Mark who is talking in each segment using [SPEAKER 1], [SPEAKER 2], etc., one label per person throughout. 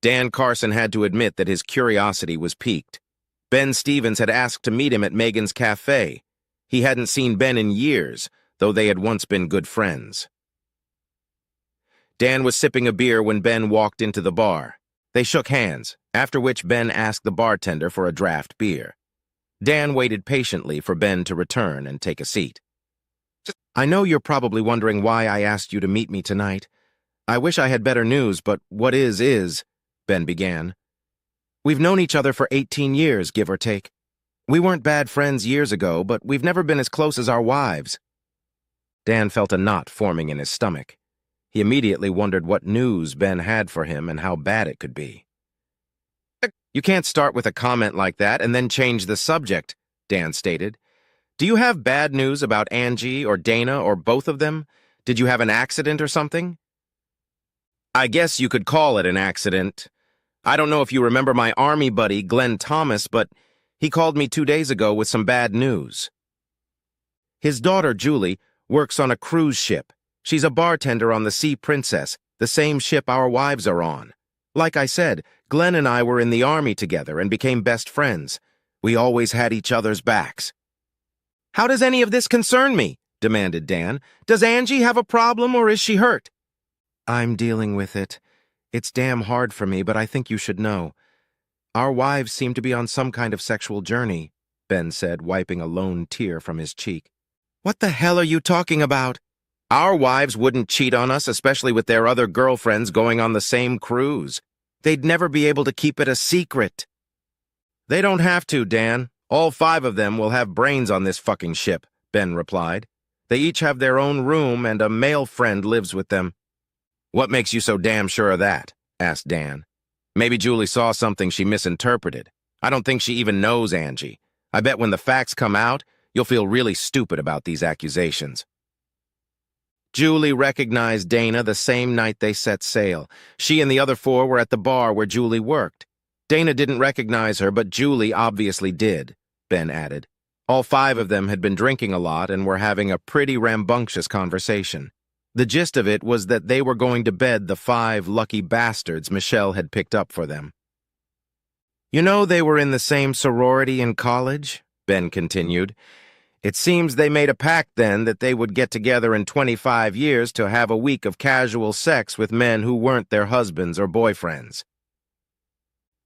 [SPEAKER 1] Dan Carson had to admit that his curiosity was piqued. Ben Stevens had asked to meet him at Megan's cafe. He hadn't seen Ben in years, though they had once been good friends. Dan was sipping a beer when Ben walked into the bar. They shook hands, after which Ben asked the bartender for a draft beer. Dan waited patiently for Ben to return and take a seat. "I know you're probably wondering why I asked you to meet me tonight. I wish I had better news, but what is," Ben began. "We've known each other for 18 years, give or take. We weren't bad friends years ago, but we've never been as close as our wives." Dan felt a knot forming in his stomach. He immediately wondered what news Ben had for him and how bad it could be. "You can't start with a comment like that and then change the subject," Dan stated. "Do you have bad news about Angie or Dana or both of them? Did you have an accident or something?" "I guess you could call it an accident. I don't know if you remember my army buddy, Glenn Thomas, but he called me 2 days ago with some bad news. His daughter, Julie, works on a cruise ship. She's a bartender on the Sea Princess, the same ship our wives are on. Like I said, Glenn and I were in the army together and became best friends. We always had each other's backs." "How does any of this concern me?" demanded Dan. "Does Angie have a problem or is she hurt?" "I'm dealing with it. It's damn hard for me, but I think you should know. Our wives seem to be on some kind of sexual journey," Ben said, wiping a lone tear from his cheek. "What the hell are you talking about? Our wives wouldn't cheat on us, especially with their other girlfriends going on the same cruise. They'd never be able to keep it a secret." "They don't have to, Dan. All 5 of them will have brains on this fucking ship," Ben replied. "They each have their own room and a male friend lives with them." "What makes you so damn sure of that?" asked Dan. "Maybe Julie saw something she misinterpreted. I don't think she even knows Angie. I bet when the facts come out, you'll feel really stupid about these accusations." Julie recognized Dana the same night they set sail. She and the other 4 were at the bar where Julie worked. Dana didn't recognize her, but Julie obviously did, Ben added. All 5 of them had been drinking a lot and were having a pretty rambunctious conversation. The gist of it was that they were going to bed the 5 lucky bastards Michelle had picked up for them. "You know they were in the same sorority in college?" Ben continued. "It seems they made a pact then that they would get together in 25 years to have a week of casual sex with men who weren't their husbands or boyfriends."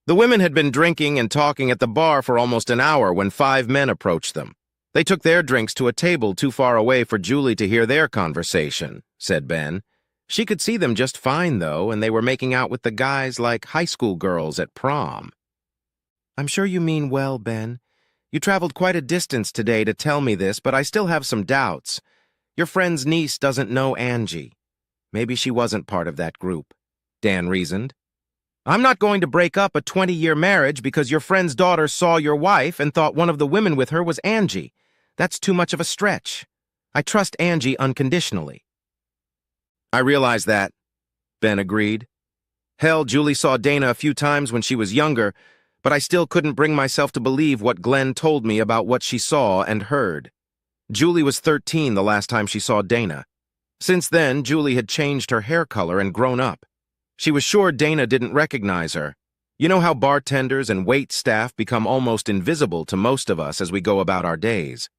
[SPEAKER 1] The women had been drinking and talking at the bar for almost an hour when 5 men approached them. They took their drinks to a table too far away for Julie to hear their conversation, said Ben. She could see them just fine, though, and they were making out with the guys like high school girls at prom. "I'm sure you mean well, Ben. You traveled quite a distance today to tell me this, but I still have some doubts. Your friend's niece doesn't know Angie. Maybe she wasn't part of that group," Dan reasoned. "I'm not going to break up a 20-year marriage because your friend's daughter saw your wife and thought one of the women with her was Angie. That's too much of a stretch. I trust Angie unconditionally." "I realize that," Ben agreed. "Hell, Julie saw Dana a few times when she was younger, but I still couldn't bring myself to believe what Glenn told me about what she saw and heard. Julie was 13 the last time she saw Dana. Since then, Julie had changed her hair color and grown up. She was sure Dana didn't recognize her. You know how bartenders and wait staff become almost invisible to most of us as we go about our days.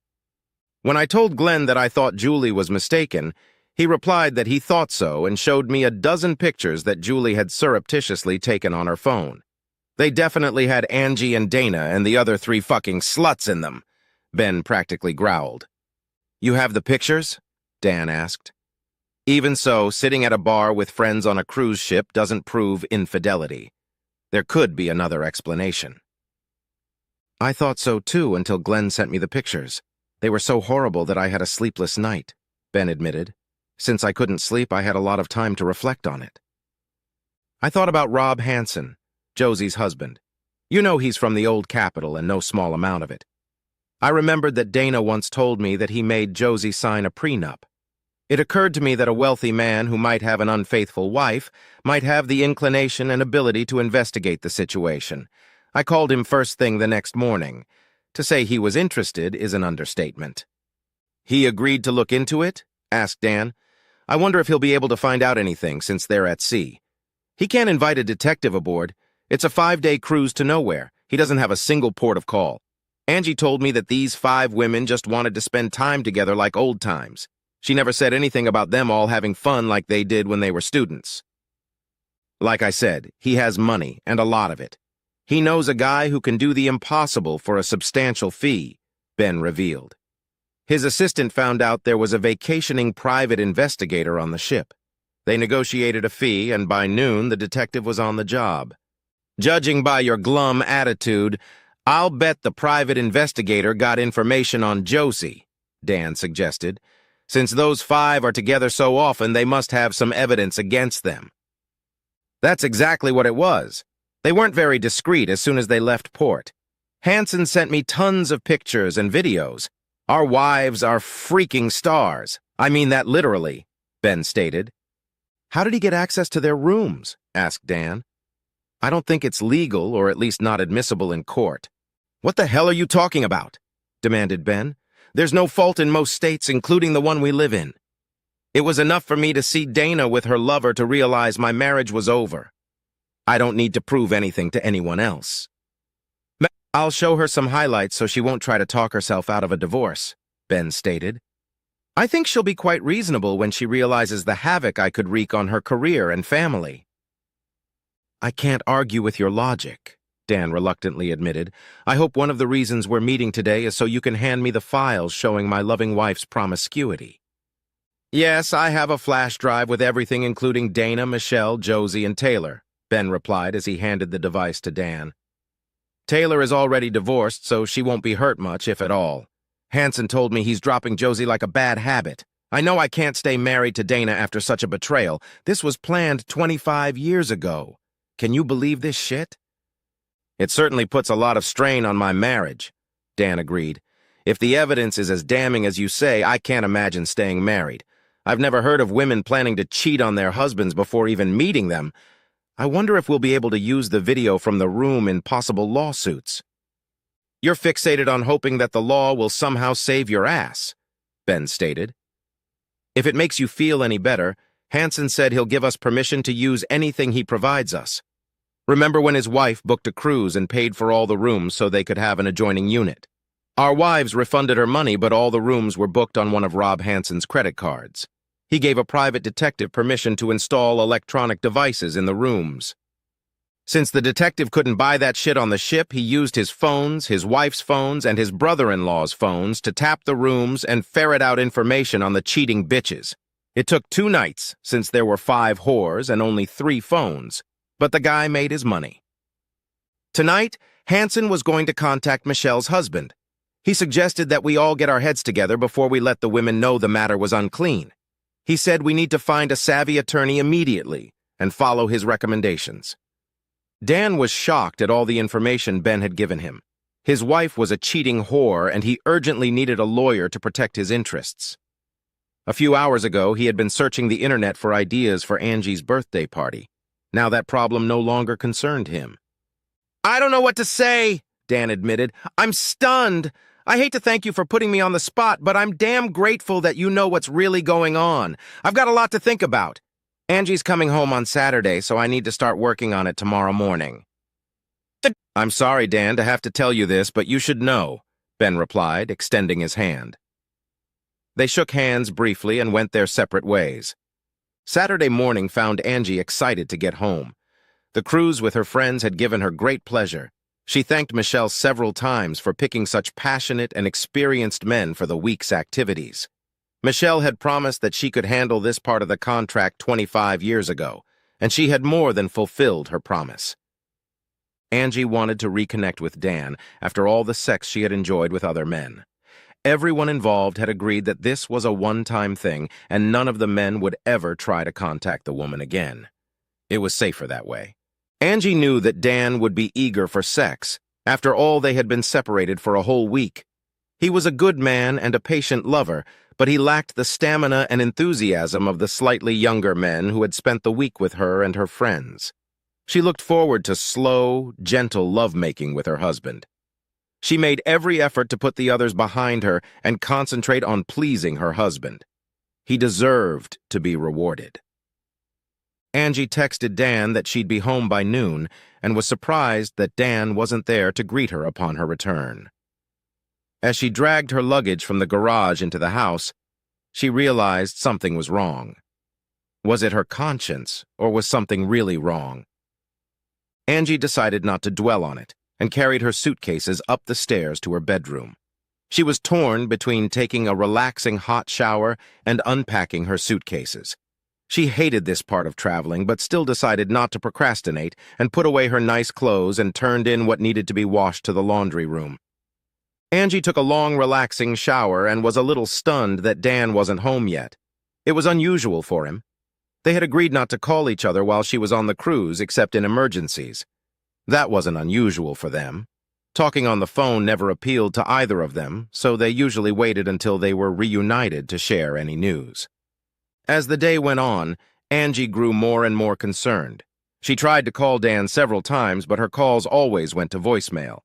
[SPEAKER 1] When I told Glenn that I thought Julie was mistaken, he replied that he thought so and showed me a dozen pictures that Julie had surreptitiously taken on her phone. They definitely had Angie and Dana and the other 3 fucking sluts in them," Ben practically growled. "You have the pictures?" Dan asked. "Even so, sitting at a bar with friends on a cruise ship doesn't prove infidelity. There could be another explanation." "I thought so too until Glenn sent me the pictures. They were so horrible that I had a sleepless night," Ben admitted. "Since I couldn't sleep, I had a lot of time to reflect on it. I thought about Rob Hansen, Josie's husband. You know he's from the old Capitol and no small amount of it. I remembered that Dana once told me that he made Josie sign a prenup. It occurred to me that a wealthy man who might have an unfaithful wife might have the inclination and ability to investigate the situation. I called him first thing the next morning. To say he was interested is an understatement." "He agreed to look into it?" asked Dan. "I wonder if he'll be able to find out anything since they're at sea. He can't invite a detective aboard. It's a 5-day cruise to nowhere. He doesn't have a single port of call. Angie told me that these 5 women just wanted to spend time together like old times. She never said anything about them all having fun like they did when they were students. Like I said, he has money, and a lot of it. He knows a guy who can do the impossible for a substantial fee, Ben revealed. His assistant found out there was a vacationing private investigator on the ship. They negotiated a fee, and by noon, the detective was on the job. Judging by your glum attitude, I'll bet the private investigator got information on Josie, Dan suggested. Since those 5 are together so often, they must have some evidence against them. That's exactly what it was. They weren't very discreet as soon as they left port. Hansen sent me tons of pictures and videos. Our wives are freaking stars. I mean that literally, Ben stated. How did he get access to their rooms? Asked Dan. I don't think it's legal, or at least not admissible in court. What the hell are you talking about? Demanded Ben. There's no fault in most states, including the one we live in. It was enough for me to see Dana with her lover to realize my marriage was over. I don't need to prove anything to anyone else. I'll show her some highlights so she won't try to talk herself out of a divorce, Ben stated. I think she'll be quite reasonable when she realizes the havoc I could wreak on her career and family. I can't argue with your logic, Dan reluctantly admitted. I hope one of the reasons we're meeting today is so you can hand me the files showing my loving wife's promiscuity. Yes, I have a flash drive with everything including Dana, Michelle, Josie, and Taylor, Ben replied as he handed the device to Dan. Taylor is already divorced, so she won't be hurt much, if at all. Hansen told me he's dropping Josie like a bad habit. I know I can't stay married to Dana after such a betrayal. This was planned 25 years ago. Can you believe this shit? It certainly puts a lot of strain on my marriage, Dan agreed. If the evidence is as damning as you say, I can't imagine staying married. I've never heard of women planning to cheat on their husbands before even meeting them. I wonder if we'll be able to use the video from the room in possible lawsuits. You're fixated on hoping that the law will somehow save your ass, Ben stated. If it makes you feel any better, Hansen said he'll give us permission to use anything he provides us. Remember when his wife booked a cruise and paid for all the rooms so they could have an adjoining unit? Our wives refunded her money, but all the rooms were booked on one of Rob Hansen's credit cards. He gave a private detective permission to install electronic devices in the rooms. Since the detective couldn't buy that shit on the ship, he used his phones, his wife's phones, and his brother-in-law's phones to tap the rooms and ferret out information on the cheating bitches. It took 2 nights, since there were 5 whores and only 3 phones, but the guy made his money. Tonight, Hansen was going to contact Michelle's husband. He suggested that we all get our heads together before we let the women know the matter was unclean. He said we need to find a savvy attorney immediately and follow his recommendations. Dan was shocked at all the information Ben had given him. His wife was a cheating whore, and he urgently needed a lawyer to protect his interests. A few hours ago, he had been searching the internet for ideas for Angie's birthday party. Now that problem no longer concerned him. I don't know what to say, Dan admitted. I'm stunned. I hate to thank you for putting me on the spot, but I'm damn grateful that you know what's really going on. I've got a lot to think about. Angie's coming home on Saturday, so I need to start working on it tomorrow morning. I'm sorry, Dan, to have to tell you this, but you should know, Ben replied, extending his hand. They shook hands briefly and went their separate ways. Saturday morning found Angie excited to get home. The cruise with her friends had given her great pleasure. She thanked Michelle several times for picking such passionate and experienced men for the week's activities. Michelle had promised that she could handle this part of the contract 25 years ago, and she had more than fulfilled her promise. Angie wanted to reconnect with Dan after all the sex she had enjoyed with other men. Everyone involved had agreed that this was a one-time thing, and none of the men would ever try to contact the woman again. It was safer that way. Angie knew that Dan would be eager for sex. After all, they had been separated for a whole week. He was a good man and a patient lover, but he lacked the stamina and enthusiasm of the slightly younger men who had spent the week with her and her friends. She looked forward to slow, gentle lovemaking with her husband. She made every effort to put the others behind her and concentrate on pleasing her husband. He deserved to be rewarded. Angie texted Dan that she'd be home by noon and was surprised that Dan wasn't there to greet her upon her return. As she dragged her luggage from the garage into the house, she realized something was wrong. Was it her conscience, or was something really wrong? Angie decided not to dwell on it and carried her suitcases up the stairs to her bedroom. She was torn between taking a relaxing hot shower and unpacking her suitcases. She hated this part of traveling, but still decided not to procrastinate and put away her nice clothes and turned in what needed to be washed to the laundry room. Angie took a long, relaxing shower and was a little stunned that Dan wasn't home yet. It was unusual for him. They had agreed not to call each other while she was on the cruise except in emergencies. That wasn't unusual for them. Talking on the phone never appealed to either of them, so they usually waited until they were reunited to share any news. As the day went on, Angie grew more and more concerned. She tried to call Dan several times, but her calls always went to voicemail.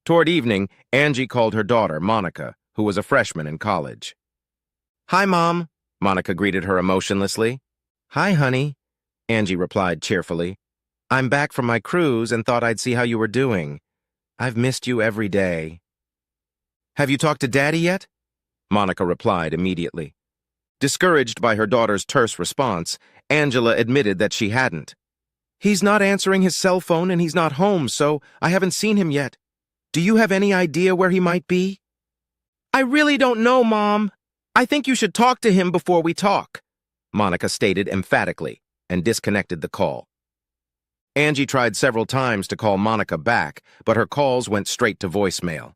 [SPEAKER 1] Toward evening, Angie called her daughter, Monica, who was a freshman in college. "Hi, Mom," Monica greeted her emotionlessly. "Hi, honey," Angie replied cheerfully. "I'm back from my cruise and thought I'd see how you were doing. I've missed you every day." "Have you talked to Daddy yet?" Monica replied immediately. Discouraged by her daughter's terse response, Angela admitted that she hadn't. "He's not answering his cell phone and he's not home, so I haven't seen him yet. Do you have any idea where he might be?" "I really don't know, Mom. I think you should talk to him before we talk," Monica stated emphatically and disconnected the call. Angie tried several times to call Monica back, but her calls went straight to voicemail.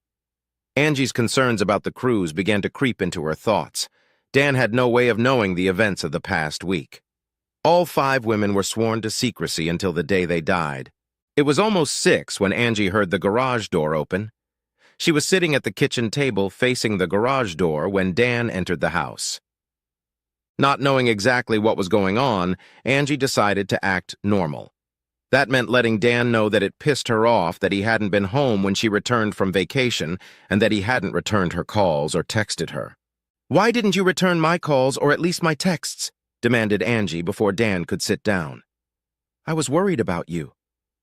[SPEAKER 1] Angie's concerns about the cruise began to creep into her thoughts. Dan had no way of knowing the events of the past week. All 5 women were sworn to secrecy until the day they died. It was almost 6 when Angie heard the garage door open. She was sitting at the kitchen table facing the garage door when Dan entered the house. Not knowing exactly what was going on, Angie decided to act normal. That meant letting Dan know that it pissed her off that he hadn't been home when she returned from vacation and that he hadn't returned her calls or texted her. "Why didn't you return my calls or at least my texts?" demanded Angie before Dan could sit down. "I was worried about you.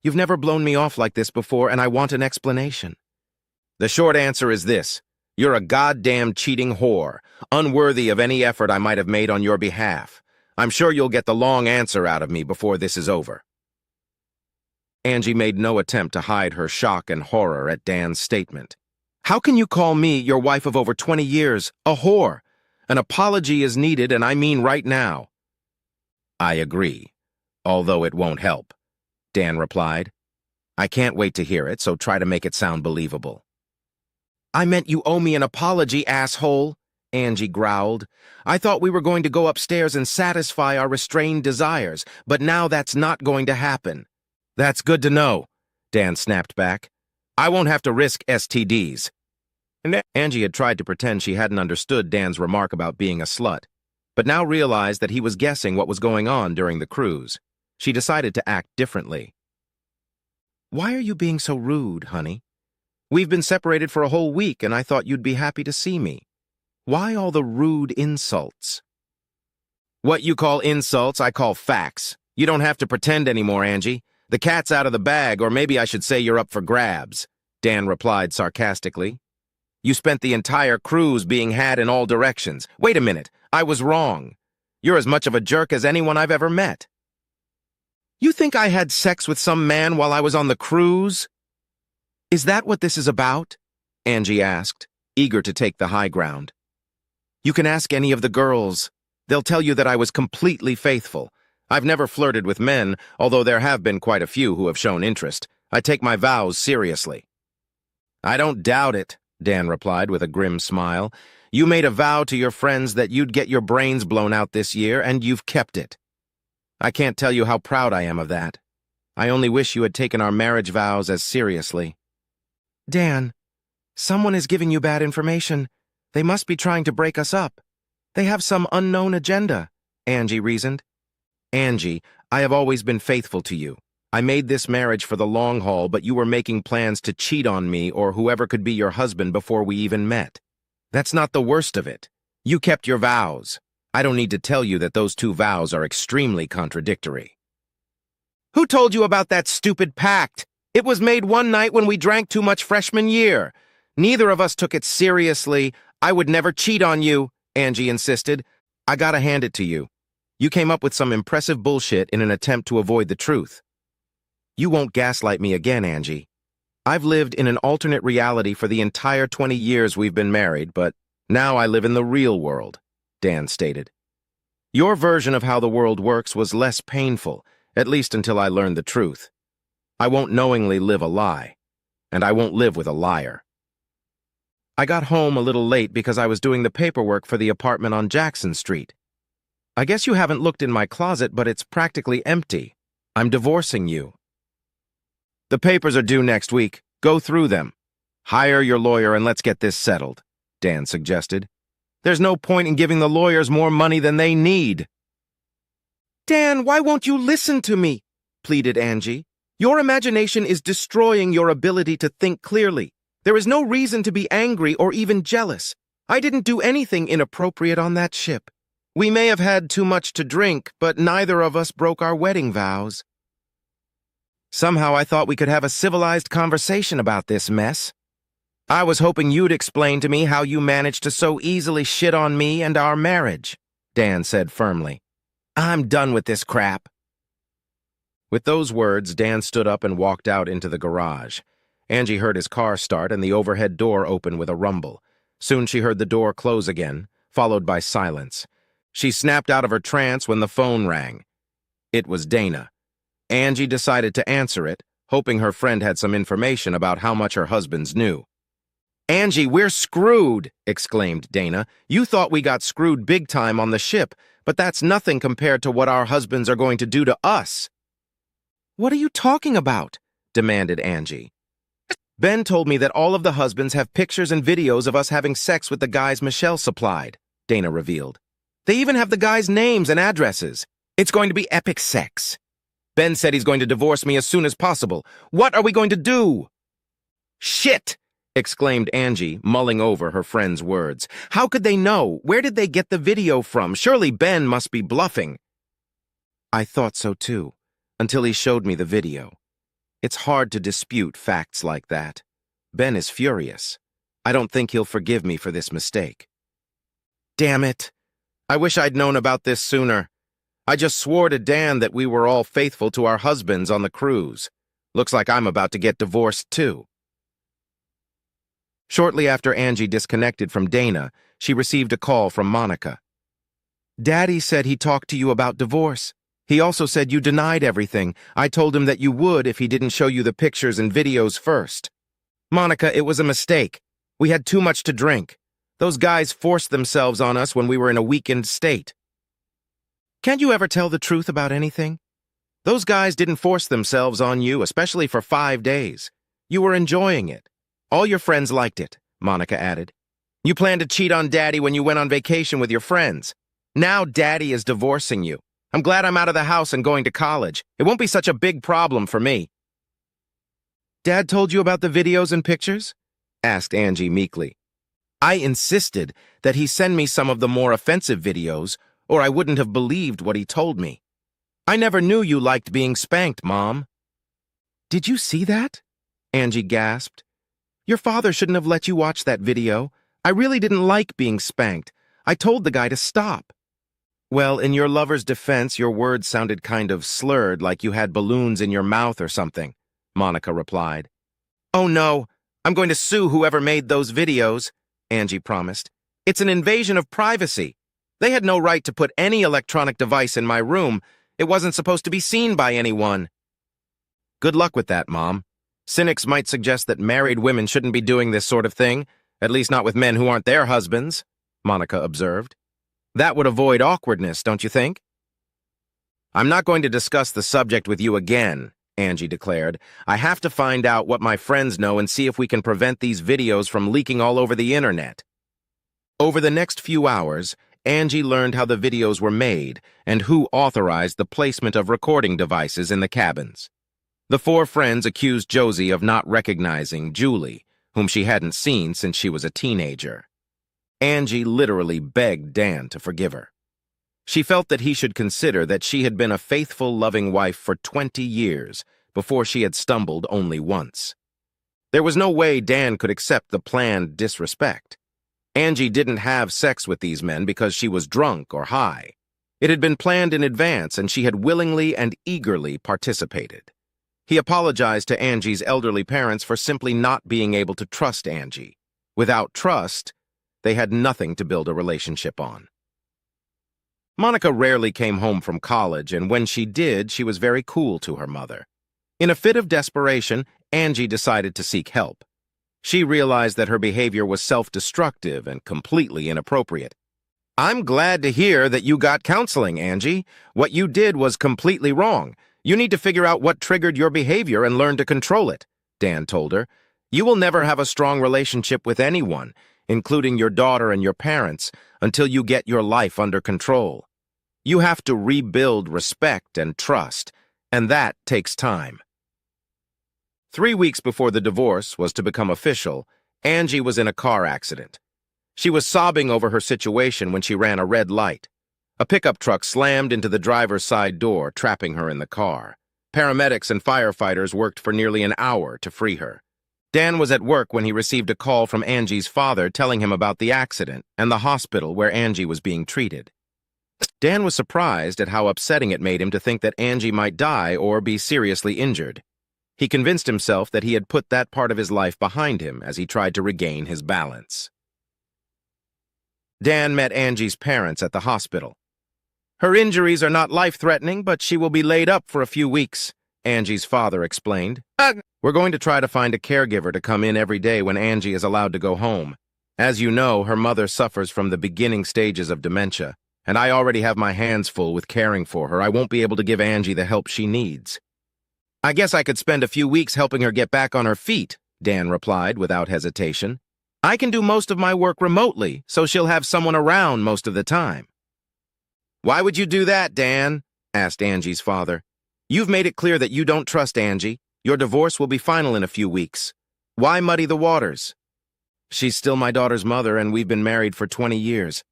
[SPEAKER 1] You've never blown me off like this before, and I want an explanation." "The short answer is this. You're a goddamn cheating whore, unworthy of any effort I might have made on your behalf. I'm sure you'll get the long answer out of me before this is over." Angie made no attempt to hide her shock and horror at Dan's statement. "How can you call me, your wife of over 20 years, a whore? An apology is needed, and I mean right now." "I agree, although it won't help," Dan replied. "I can't wait to hear it, so try to make it sound believable." "I meant you owe me an apology, asshole," Angie growled. "I thought we were going to go upstairs and satisfy our restrained desires, but now that's not going to happen." "That's good to know," Dan snapped back. "I won't have to risk STDs. Angie had tried to pretend she hadn't understood Dan's remark about being a slut, but now realized that he was guessing what was going on during the cruise. She decided to act differently. "Why are you being so rude, honey? We've been separated for a whole week, and I thought you'd be happy to see me. Why all the rude insults?" "What you call insults, I call facts. You don't have to pretend anymore, Angie. The cat's out of the bag, or maybe I should say you're up for grabs," Dan replied sarcastically. "You spent the entire cruise being had in all directions. Wait a minute, I was wrong. You're as much of a jerk as anyone I've ever met." "You think I had sex with some man while I was on the cruise? Is that what this is about?" Angie asked, eager to take the high ground. "You can ask any of the girls. They'll tell you that I was completely faithful. I've never flirted with men, although there have been quite a few who have shown interest. I take my vows seriously." "I don't doubt it," Dan replied with a grim smile. "You made a vow to your friends that you'd get your brains blown out this year, and you've kept it. I can't tell you how proud I am of that. I only wish you had taken our marriage vows as seriously." "Dan, someone is giving you bad information. They must be trying to break us up. They have some unknown agenda," Angie reasoned. "Angie, I have always been faithful to you. I made this marriage for the long haul, but you were making plans to cheat on me or whoever could be your husband before we even met. That's not the worst of it. You kept your vows. I don't need to tell you that those 2 vows are extremely contradictory." Who told you about that stupid pact? It was made one night when we drank too much freshman year. Neither of us took it seriously. I would never cheat on you, Angie insisted. I gotta hand it to you. You came up with some impressive bullshit in an attempt to avoid the truth. You won't gaslight me again, Angie. I've lived in an alternate reality for the entire 20 years we've been married, but now I live in the real world, Dan stated. Your version of how the world works was less painful, at least until I learned the truth. I won't knowingly live a lie, and I won't live with a liar. I got home a little late because I was doing the paperwork for the apartment on Jackson Street. I guess you haven't looked in my closet, but it's practically empty. I'm divorcing you. The papers are due next week. Go through them. Hire your lawyer and let's get this settled, Dan suggested. There's no point in giving the lawyers more money than they need. Dan, why won't you listen to me? Pleaded Angie. Your imagination is destroying your ability to think clearly. There is no reason to be angry or even jealous. I didn't do anything inappropriate on that ship. We may have had too much to drink, but neither of us broke our wedding vows. Somehow I thought we could have a civilized conversation about this mess. I was hoping you'd explain to me how you managed to so easily shit on me and our marriage, Dan said firmly. I'm done with this crap. With those words, Dan stood up and walked out into the garage. Angie heard his car start and the overhead door open with a rumble. Soon she heard the door close again, followed by silence. She snapped out of her trance when the phone rang. It was Dana. Angie decided to answer it, hoping her friend had some information about how much her husbands knew. Angie, we're screwed, exclaimed Dana. You thought we got screwed big time on the ship, but that's nothing compared to what our husbands are going to do to us. What are you talking about? Demanded Angie. Ben told me that all of the husbands have pictures and videos of us having sex with the guys Michelle supplied, Dana revealed. They even have the guys' names and addresses. It's going to be epic sex. Ben said he's going to divorce me as soon as possible. What are we going to do? Shit! Exclaimed Angie, mulling over her friend's words. How could they know? Where did they get the video from? Surely Ben must be bluffing. I thought so too, until he showed me the video. It's hard to dispute facts like that. Ben is furious. I don't think he'll forgive me for this mistake. Damn it. I wish I'd known about this sooner. I just swore to Dan that we were all faithful to our husbands on the cruise. Looks like I'm about to get divorced too. Shortly after Angie disconnected from Dana, she received a call from Monica. Daddy said he talked to you about divorce. He also said you denied everything. I told him that you would if he didn't show you the pictures and videos first. Monica, it was a mistake. We had too much to drink. Those guys forced themselves on us when we were in a weakened state. Can't you ever tell the truth about anything? Those guys didn't force themselves on you, especially for 5 days. You were enjoying it. All your friends liked it, Monica added. You planned to cheat on Daddy when you went on vacation with your friends. Now Daddy is divorcing you. I'm glad I'm out of the house and going to college. It won't be such a big problem for me. Dad told you about the videos and pictures? Asked Angie meekly. I insisted that he send me some of the more offensive videos, or I wouldn't have believed what he told me. I never knew you liked being spanked, Mom. Did you see that? Angie gasped. Your father shouldn't have let you watch that video. I really didn't like being spanked. I told the guy to stop. Well, in your lover's defense, your words sounded kind of slurred, like you had balloons in your mouth or something, Monica replied. Oh no, I'm going to sue whoever made those videos, Angie promised. It's an invasion of privacy. They had no right to put any electronic device in my room. It wasn't supposed to be seen by anyone. Good luck with that, Mom. Cynics might suggest that married women shouldn't be doing this sort of thing, at least not with men who aren't their husbands, Monica observed. That would avoid awkwardness, don't you think? I'm not going to discuss the subject with you again, Angie declared. I have to find out what my friends know and see if we can prevent these videos from leaking all over the internet. Over the next few hours, Angie learned how the videos were made and who authorized the placement of recording devices in the cabins. The 4 friends accused Josie of not recognizing Julie, whom she hadn't seen since she was a teenager. Angie literally begged Dan to forgive her. She felt that he should consider that she had been a faithful, loving wife for 20 years before she had stumbled only once. There was no way Dan could accept the planned disrespect. Angie didn't have sex with these men because she was drunk or high. It had been planned in advance, and she had willingly and eagerly participated. He apologized to Angie's elderly parents for simply not being able to trust Angie. Without trust, they had nothing to build a relationship on. Monica rarely came home from college, and when she did, she was very cool to her mother. In a fit of desperation, Angie decided to seek help. She realized that her behavior was self-destructive and completely inappropriate. "I'm glad to hear that you got counseling, Angie. What you did was completely wrong. You need to figure out what triggered your behavior and learn to control it," Dan told her. "You will never have a strong relationship with anyone, including your daughter and your parents, until you get your life under control. You have to rebuild respect and trust, and that takes time." 3 weeks before the divorce was to become official, Angie was in a car accident. She was sobbing over her situation when she ran a red light. A pickup truck slammed into the driver's side door, trapping her in the car. Paramedics and firefighters worked for nearly an hour to free her. Dan was at work when he received a call from Angie's father telling him about the accident and the hospital where Angie was being treated. Dan was surprised at how upsetting it made him to think that Angie might die or be seriously injured. He convinced himself that he had put that part of his life behind him as he tried to regain his balance. Dan met Angie's parents at the hospital. "Her injuries are not life-threatening, but she will be laid up for a few weeks," Angie's father explained. "We're going to try to find a caregiver to come in every day when Angie is allowed to go home. As you know, her mother suffers from the beginning stages of dementia, and I already have my hands full with caring for her. I won't be able to give Angie the help she needs." "I guess I could spend a few weeks helping her get back on her feet," Dan replied without hesitation. "I can do most of my work remotely, so she'll have someone around most of the time." "Why would you do that, Dan?" asked Angie's father. "You've made it clear that you don't trust Angie. Your divorce will be final in a few weeks. Why muddy the waters?" "She's still my daughter's mother, and we've been married for 20 years.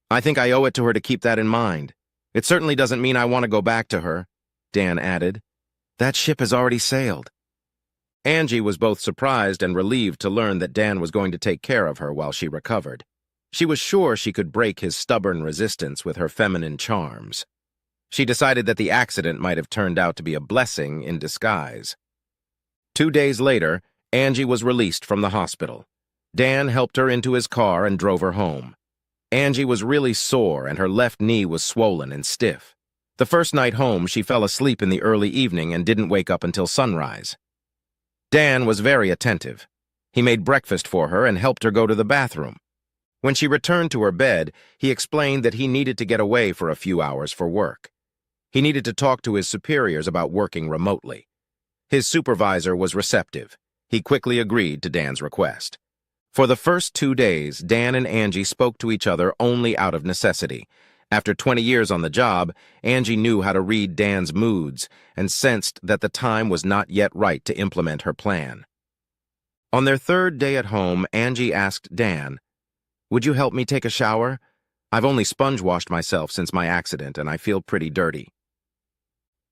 [SPEAKER 1] I think I owe it to her to keep that in mind. It certainly doesn't mean I want to go back to her," Dan added. "That ship has already sailed." Angie was both surprised and relieved to learn that Dan was going to take care of her while she recovered. She was sure she could break his stubborn resistance with her feminine charms. She decided that the accident might have turned out to be a blessing in disguise. 2 days later, Angie was released from the hospital. Dan helped her into his car and drove her home. Angie was really sore and her left knee was swollen and stiff. The first night home, she fell asleep in the early evening and didn't wake up until sunrise. Dan was very attentive. He made breakfast for her and helped her go to the bathroom. When she returned to her bed, he explained that he needed to get away for a few hours for work. He needed to talk to his superiors about working remotely. His supervisor was receptive. He quickly agreed to Dan's request. For the first 2 days, Dan and Angie spoke to each other only out of necessity. After 20 years on the job, Angie knew how to read Dan's moods and sensed that the time was not yet right to implement her plan. On their 3rd day at home, Angie asked Dan, "Would you help me take a shower? I've only sponge-washed myself since my accident and I feel pretty dirty."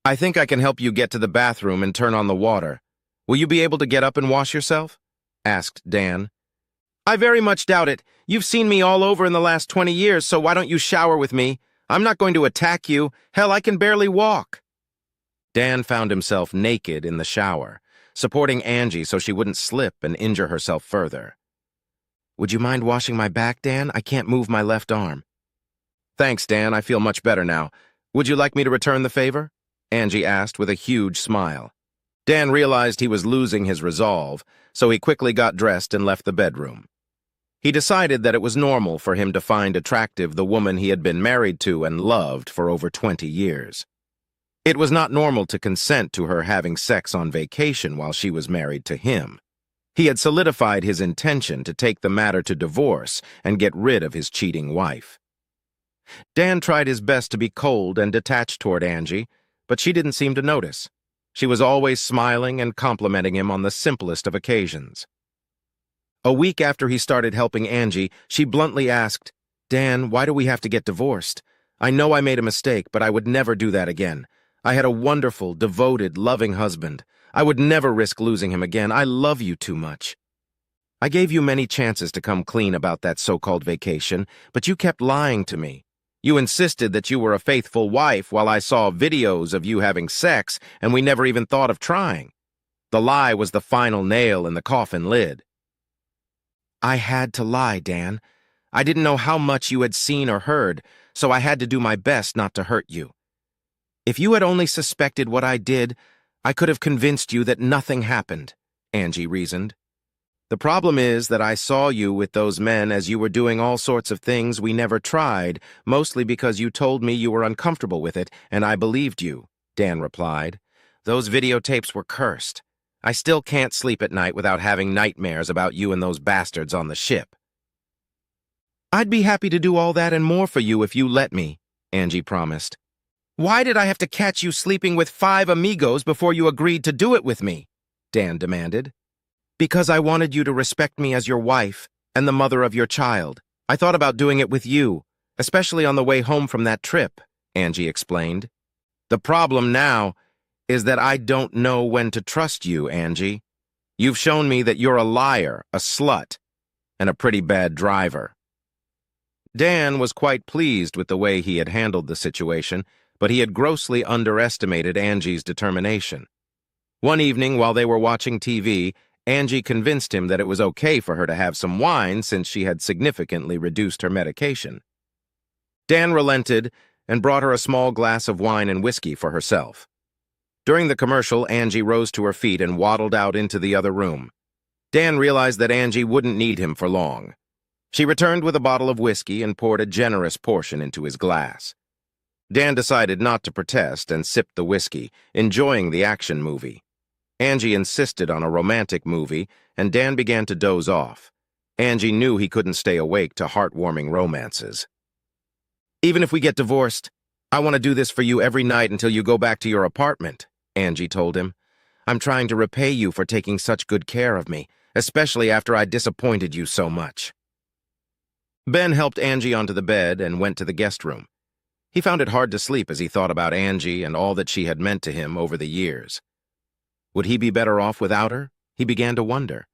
[SPEAKER 1] "I think I can help you get to the bathroom and turn on the water. Will you be able to get up and wash yourself?" asked Dan. "I very much doubt it. You've seen me all over in the last 20 years, so why don't you shower with me? I'm not going to attack you. Hell, I can barely walk." Dan found himself naked in the shower, supporting Angie so she wouldn't slip and injure herself further. "Would you mind washing my back, Dan? I can't move my left arm." "Thanks, Dan. I feel much better now. Would you like me to return the favor?" Angie asked with a huge smile. Dan realized he was losing his resolve, so he quickly got dressed and left the bedroom. He decided that it was normal for him to find attractive the woman he had been married to and loved for over 20 years. It was not normal to consent to her having sex on vacation while she was married to him. He had solidified his intention to take the matter to divorce and get rid of his cheating wife. Dan tried his best to be cold and detached toward Angie, but she didn't seem to notice. She was always smiling and complimenting him on the simplest of occasions. A week after he started helping Angie, she bluntly asked, "Dan, why do we have to get divorced? I know I made a mistake, but I would never do that again. I had a wonderful, devoted, loving husband. I would never risk losing him again. I love you too much. I gave you many chances to come clean about that so-called vacation, but you kept lying to me. You insisted that you were a faithful wife while I saw videos of you having sex, and we never even thought of trying. The lie was the final nail in the coffin lid. I had to lie, Dan. I didn't know how much you had seen or heard, so I had to do my best not to hurt you. If you had only suspected what I did, I could have convinced you that nothing happened, Angie reasoned. The problem is that I saw you with those men as you were doing all sorts of things we never tried, mostly because you told me you were uncomfortable with it, and I believed you, Dan replied. Those videotapes were cursed. I still can't sleep at night without having nightmares about you and those bastards on the ship. I'd be happy to do all that and more for you if you let me, Angie promised. Why did I have to catch you sleeping with 5 amigos before you agreed to do it with me? Dan demanded. Because I wanted you to respect me as your wife and the mother of your child. I thought about doing it with you, especially on the way home from that trip, Angie explained. The problem now is that I don't know when to trust you, Angie. You've shown me that you're a liar, a slut, and a pretty bad driver. Dan was quite pleased with the way he had handled the situation, but he had grossly underestimated Angie's determination. One evening, while they were watching TV, Angie convinced him that it was okay for her to have some wine since she had significantly reduced her medication. Dan relented and brought her a small glass of wine and whiskey for herself. During the commercial, Angie rose to her feet and waddled out into the other room. Dan realized that Angie wouldn't need him for long. She returned with a bottle of whiskey and poured a generous portion into his glass. Dan decided not to protest and sipped the whiskey, enjoying the action movie. Angie insisted on a romantic movie, and Dan began to doze off. Angie knew he couldn't stay awake to heartwarming romances. Even if we get divorced, I want to do this for you every night until you go back to your apartment, Angie told him. I'm trying to repay you for taking such good care of me, especially after I disappointed you so much. Ben helped Angie onto the bed and went to the guest room. He found it hard to sleep as he thought about Angie and all that she had meant to him over the years. Would he be better off without her? He began to wonder.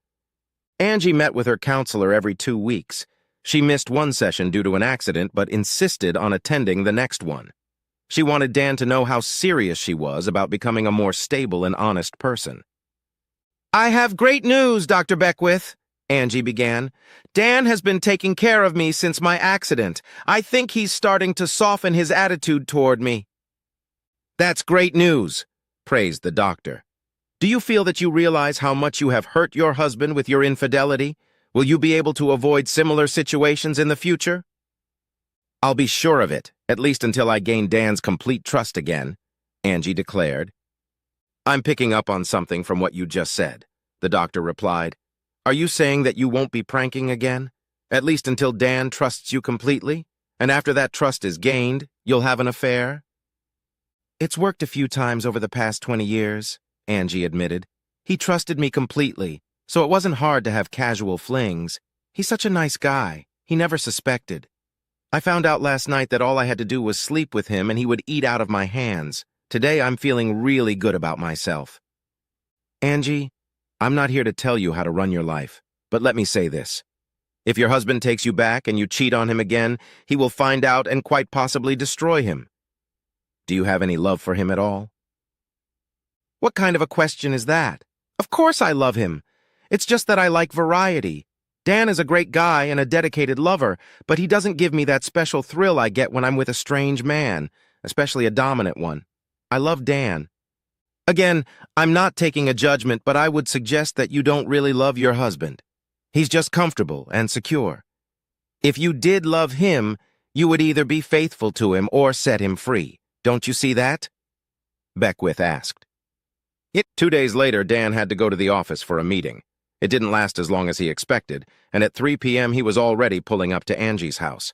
[SPEAKER 1] Angie met with her counselor every 2 weeks. She missed one session due to an accident, but insisted on attending the next one. She wanted Dan to know how serious she was about becoming a more stable and honest person. I have great news, Dr. Beckwith, Angie began. Dan has been taking care of me since my accident. I think he's starting to soften his attitude toward me. That's great news, praised the doctor. Do you feel that you realize how much you have hurt your husband with your infidelity? Will you be able to avoid similar situations in the future? I'll be sure of it, at least until I gain Dan's complete trust again, Angie declared. I'm picking up on something from what you just said, the doctor replied. Are you saying that you won't be pranking again? At least until Dan trusts you completely? And after that trust is gained, you'll have an affair? It's worked a few times over the past 20 years. Angie admitted. He trusted me completely, so it wasn't hard to have casual flings. He's such a nice guy. He never suspected. I found out last night that all I had to do was sleep with him and he would eat out of my hands. Today I'm feeling really good about myself. Angie, I'm not here to tell you how to run your life, but let me say this. If your husband takes you back and you cheat on him again, he will find out and quite possibly destroy him. Do you have any love for him at all? What kind of a question is that? Of course I love him. It's just that I like variety. Dan is a great guy and a dedicated lover, but he doesn't give me that special thrill I get when I'm with a strange man, especially a dominant one. I love Dan. Again, I'm not taking a judgment, but I would suggest that you don't really love your husband. He's just comfortable and secure. If you did love him, you would either be faithful to him or set him free. Don't you see that? Beckwith asked. 2 days later, Dan had to go to the office for a meeting. It didn't last as long as he expected, and at 3 p.m. he was already pulling up to Angie's house.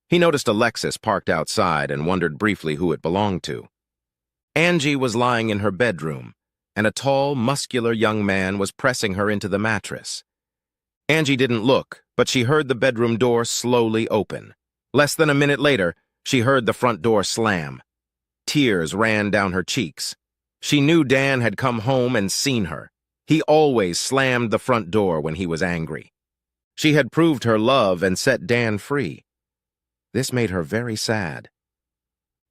[SPEAKER 1] He noticed a Lexus parked outside and wondered briefly who it belonged to. Angie was lying in her bedroom, and a tall, muscular young man was pressing her into the mattress. Angie didn't look, but she heard the bedroom door slowly open. Less than a minute later, She heard the front door slam. Tears ran down her cheeks. She knew Dan had come home and seen her. He always slammed the front door when he was angry. She had proved her love and set Dan free. This made her very sad.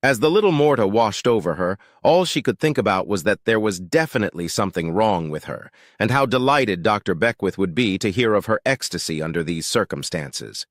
[SPEAKER 1] As the little mortar washed over her, all she could think about was that there was definitely something wrong with her, and how delighted Dr. Beckwith would be to hear of her ecstasy under these circumstances.